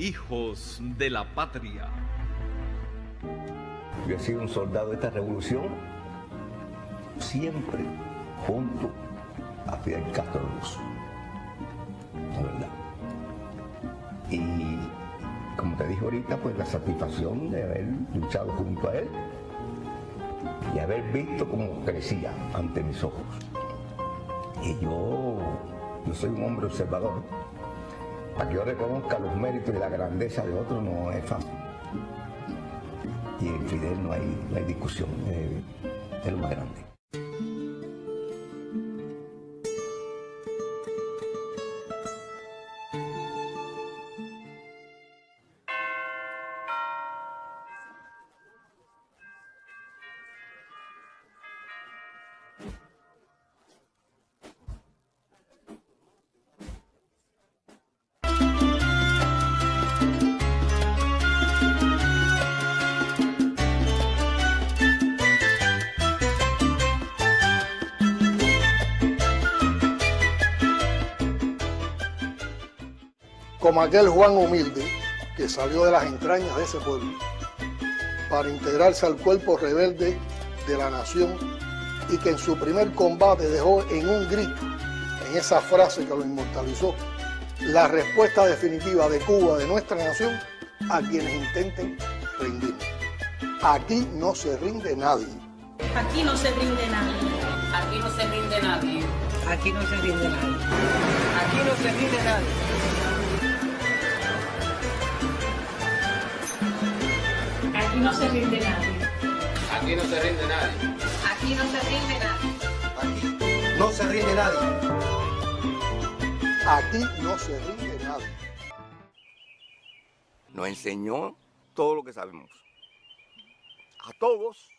Hijos de la Patria. Yo he sido un soldado de esta revolución, siempre junto a Fidel Castro Ruz, la verdad. Y como te dije ahorita, pues la satisfacción de haber luchado junto a él y haber visto cómo crecía ante mis ojos. Y yo soy un hombre observador. Para que yo reconozca los méritos y la grandeza de otros no es fácil. Y en Fidel no hay discusión, es lo más grande. Como aquel Juan humilde que salió de las entrañas de ese pueblo para integrarse al cuerpo rebelde de la nación y que en su primer combate dejó en un grito, en esa frase que lo inmortalizó, la respuesta definitiva de Cuba, de nuestra nación, a quienes intenten rendir. Aquí no se rinde nadie. Aquí no se rinde nadie. Aquí no se rinde nadie. Aquí no se rinde nadie. Aquí no se rinde nadie. Aquí no se rinde nadie. Aquí no se rinde nadie. Aquí no se rinde nadie. Aquí no se rinde nadie. Aquí no se rinde nadie. Nos enseñó todo lo que sabemos. A todos,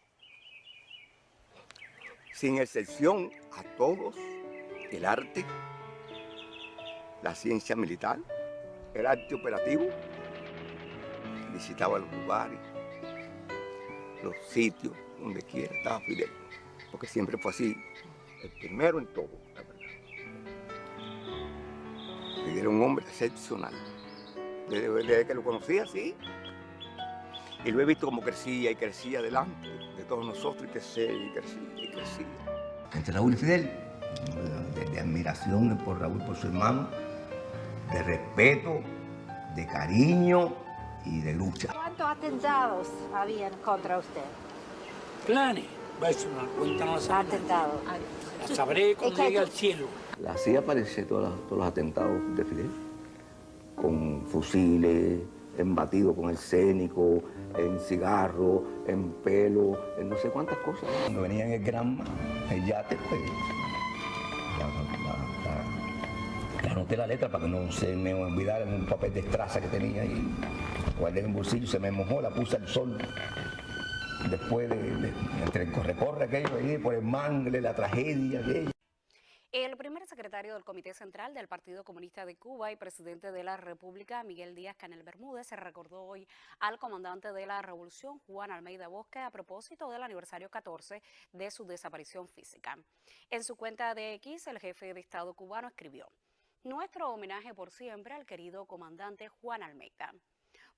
sin excepción, a todos, el arte, la ciencia militar, el arte operativo. Visitaba los lugares, los sitios, donde quiera estaba Fidel, porque siempre fue así, el primero en todo, la verdad. Fidel era un hombre excepcional, desde que lo conocía, sí, y lo he visto como crecía y crecía delante de todos nosotros, y crecía y crecía y crecía. Entre Raúl y Fidel, de admiración por Raúl, por su hermano, de respeto, de cariño y de lucha. ¿Cuántos atentados habían contra usted? Planes. Eso no cuenta, no sabe. Atentados. La sabré cuando llegue al cielo. Así aparecen todos los atentados de Fidel, con fusiles, embatidos con arsénico, en cigarro, en pelo, en no sé cuántas cosas. Cuando venía en el Granma, el yate, pues, le anoté la letra para que no se me olvidara en un papel de estraza que tenía y guardé en un bolsillo, se me mojó, la puse al sol. Después entre el corre-corre aquello ahí, por el mangle, la tragedia aquella. El primer secretario del Comité Central del Partido Comunista de Cuba y presidente de la República, Miguel Díaz-Canel Bermúdez, se recordó hoy al comandante de la Revolución, Juan Almeida Bosque, a propósito del aniversario 14 de su desaparición física. En su cuenta de X, el jefe de Estado cubano escribió: "Nuestro homenaje por siempre al querido comandante Juan Almeida".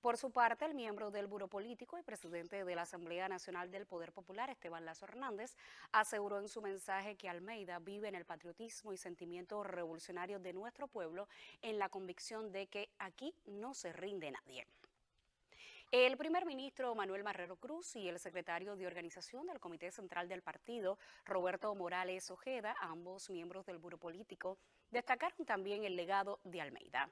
Por su parte, el miembro del Buró Político y presidente de la Asamblea Nacional del Poder Popular, Esteban Lazo Hernández, aseguró en su mensaje que Almeida vive en el patriotismo y sentimiento revolucionario de nuestro pueblo, en la convicción de que aquí no se rinde nadie. El primer ministro Manuel Marrero Cruz y el secretario de organización del Comité Central del Partido, Roberto Morales Ojeda, ambos miembros del Buró Político, destacaron también el legado de Almeida.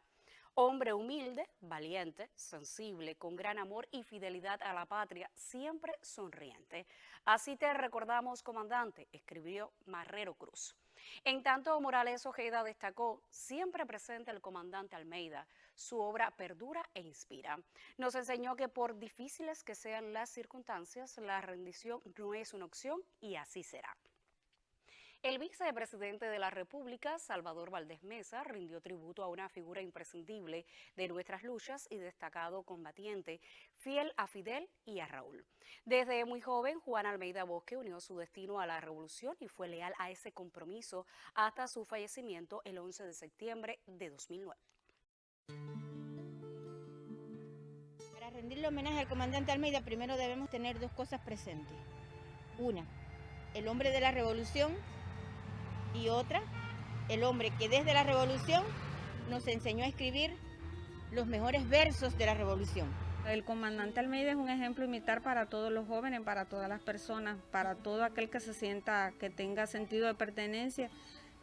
Hombre humilde, valiente, sensible, con gran amor y fidelidad a la patria, siempre sonriente. Así te recordamos, comandante, escribió Marrero Cruz. En tanto, Morales Ojeda destacó: siempre presente el comandante Almeida. Su obra perdura e inspira. Nos enseñó que por difíciles que sean las circunstancias, la rendición no es una opción y así será. El vicepresidente de la República, Salvador Valdés Mesa, rindió tributo a una figura imprescindible de nuestras luchas y destacado combatiente, fiel a Fidel y a Raúl. Desde muy joven, Juan Almeida Bosque unió su destino a la revolución y fue leal a ese compromiso hasta su fallecimiento el 11 de septiembre de 2009. rendirle homenaje al comandante Almeida, primero debemos tener dos cosas presentes. Una, el hombre de la revolución, y otra, el hombre que desde la revolución nos enseñó a escribir los mejores versos de la revolución. El comandante Almeida es un ejemplo a imitar para todos los jóvenes, para todas las personas, para todo aquel que se sienta, que tenga sentido de pertenencia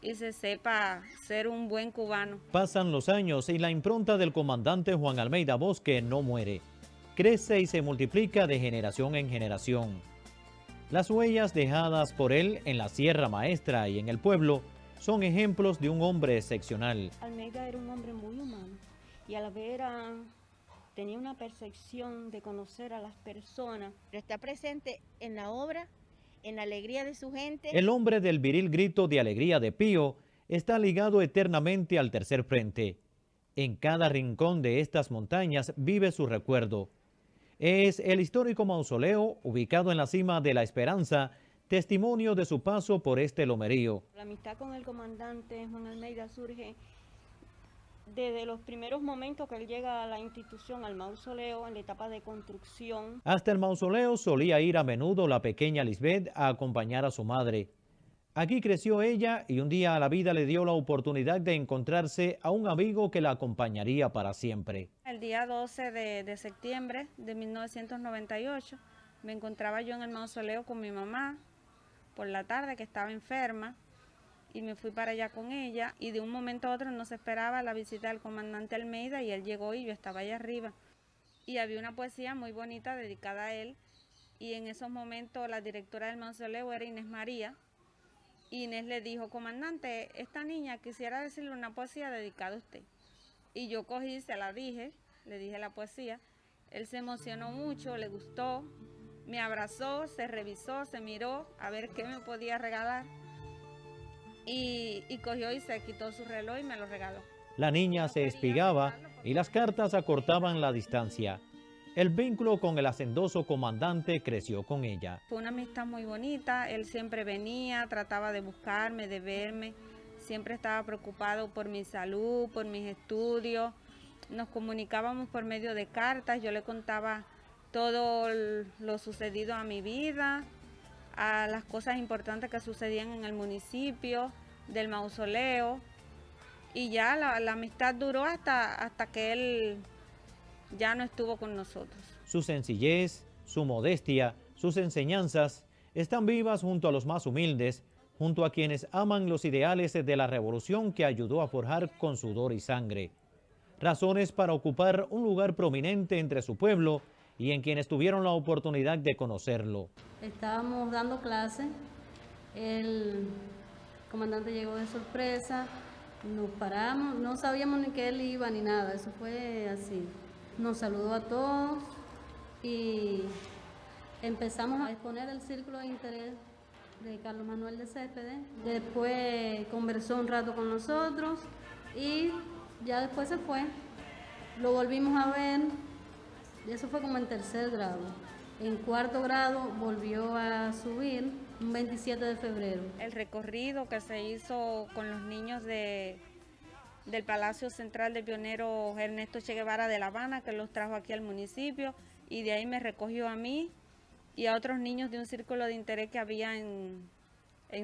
y se sepa ser un buen cubano. Pasan los años y la impronta del comandante Juan Almeida Bosque no muere. Crece y se multiplica de generación en generación. Las huellas dejadas por él en la Sierra Maestra y en el pueblo son ejemplos de un hombre excepcional. Almeida era un hombre muy humano y a la vez tenía una percepción de conocer a las personas. Está presente en la obra, en la alegría de su gente. El hombre del viril grito de alegría de Pío está ligado eternamente al Tercer Frente. En cada rincón de estas montañas vive su recuerdo. Es el histórico mausoleo ubicado en la cima de La Esperanza, testimonio de su paso por este lomerío. La amistad con el comandante Juan Almeida surge desde los primeros momentos que él llega a la institución, al mausoleo, en la etapa de construcción. Hasta el mausoleo solía ir a menudo la pequeña Lisbeth a acompañar a su madre. Aquí creció ella y un día la vida le dio la oportunidad de encontrarse a un amigo que la acompañaría para siempre. El día 12 de septiembre de 1998 me encontraba yo en el mausoleo con mi mamá por la tarde, que estaba enferma, y me fui para allá con ella y de un momento a otro no se esperaba la visita del comandante Almeida y él llegó y yo estaba allá arriba. Y había una poesía muy bonita dedicada a él y en esos momentos la directora del mausoleo era Inés María. Inés le dijo, comandante, esta niña quisiera decirle una poesía dedicada a usted. Y yo cogí, se la dije, le dije la poesía. Él se emocionó mucho, le gustó, me abrazó, se revisó, se miró a ver qué me podía regalar. Y cogió y se quitó su reloj y me lo regaló. La niña se espigaba y las cartas acortaban la distancia. El vínculo con el hacendoso comandante creció con ella. Fue una amistad muy bonita, él siempre venía, trataba de buscarme, de verme, siempre estaba preocupado por mi salud, por mis estudios, nos comunicábamos por medio de cartas, yo le contaba todo lo sucedido a mi vida, a las cosas importantes que sucedían en el municipio, del mausoleo, y ya la amistad duró hasta que él ya no estuvo con nosotros. Su sencillez, su modestia, sus enseñanzas están vivas junto a los más humildes, junto a quienes aman los ideales de la revolución que ayudó a forjar con sudor y sangre. Razones para ocupar un lugar prominente entre su pueblo y en quienes tuvieron la oportunidad de conocerlo. Estábamos dando clase, el comandante llegó de sorpresa, nos paramos, no sabíamos ni que él iba ni nada, eso fue así. Nos saludó a todos y empezamos a exponer el círculo de interés de Carlos Manuel de Céspedes. Después conversó un rato con nosotros y ya después se fue. Lo volvimos a ver y eso fue como en tercer grado. En cuarto grado volvió a subir un 27 de febrero. El recorrido que se hizo con los niños del Palacio Central del pionero Ernesto Che Guevara de La Habana, que los trajo aquí al municipio, y de ahí me recogió a mí y a otros niños de un círculo de interés que había en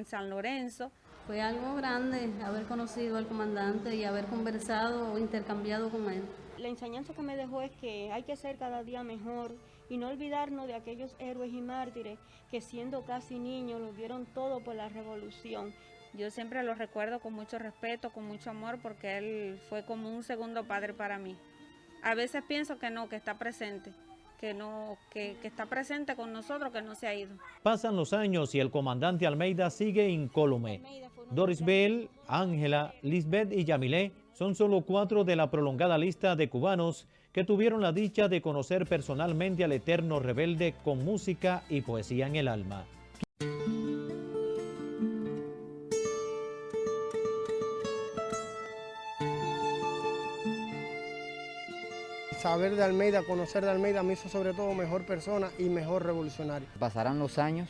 San Lorenzo. Fue algo grande haber conocido al comandante y haber conversado o intercambiado con él. La enseñanza que me dejó es que hay que ser cada día mejor y no olvidarnos de aquellos héroes y mártires que siendo casi niños lo dieron todo por la revolución. Yo siempre lo recuerdo con mucho respeto, con mucho amor, porque él fue como un segundo padre para mí. A veces pienso que no, que está presente, que está presente con nosotros, que no se ha ido. Pasan los años y el comandante Almeida sigue incólume. Doris Bell, Ángela, Lisbeth y Yamilé son solo 4 de la prolongada lista de cubanos que tuvieron la dicha de conocer personalmente al eterno rebelde con música y poesía en el alma. Saber de Almeida, conocer de Almeida me hizo sobre todo mejor persona y mejor revolucionario. Pasarán los años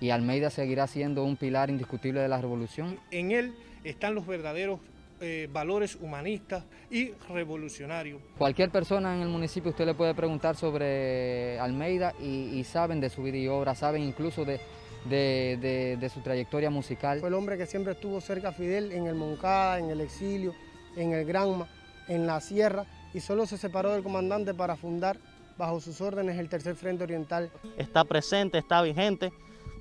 y Almeida seguirá siendo un pilar indiscutible de la revolución. En él están los verdaderos valores humanistas y revolucionarios. Cualquier persona en el municipio usted le puede preguntar sobre Almeida y saben de su vida y obra, saben incluso de su trayectoria musical. Fue el hombre que siempre estuvo cerca a Fidel en el Moncada, en el exilio, en el Granma, en la sierra, y solo se separó del comandante para fundar bajo sus órdenes el Tercer Frente Oriental. Está presente, está vigente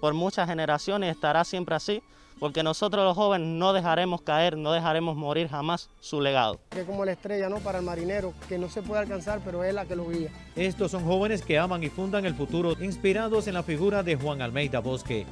por muchas generaciones, estará siempre así, porque nosotros los jóvenes no dejaremos caer, no dejaremos morir jamás su legado. Que como la estrella, ¿no?, para el marinero, que no se puede alcanzar, pero es la que lo guía. Estos son jóvenes que aman y fundan el futuro, inspirados en la figura de Juan Almeida Bosque.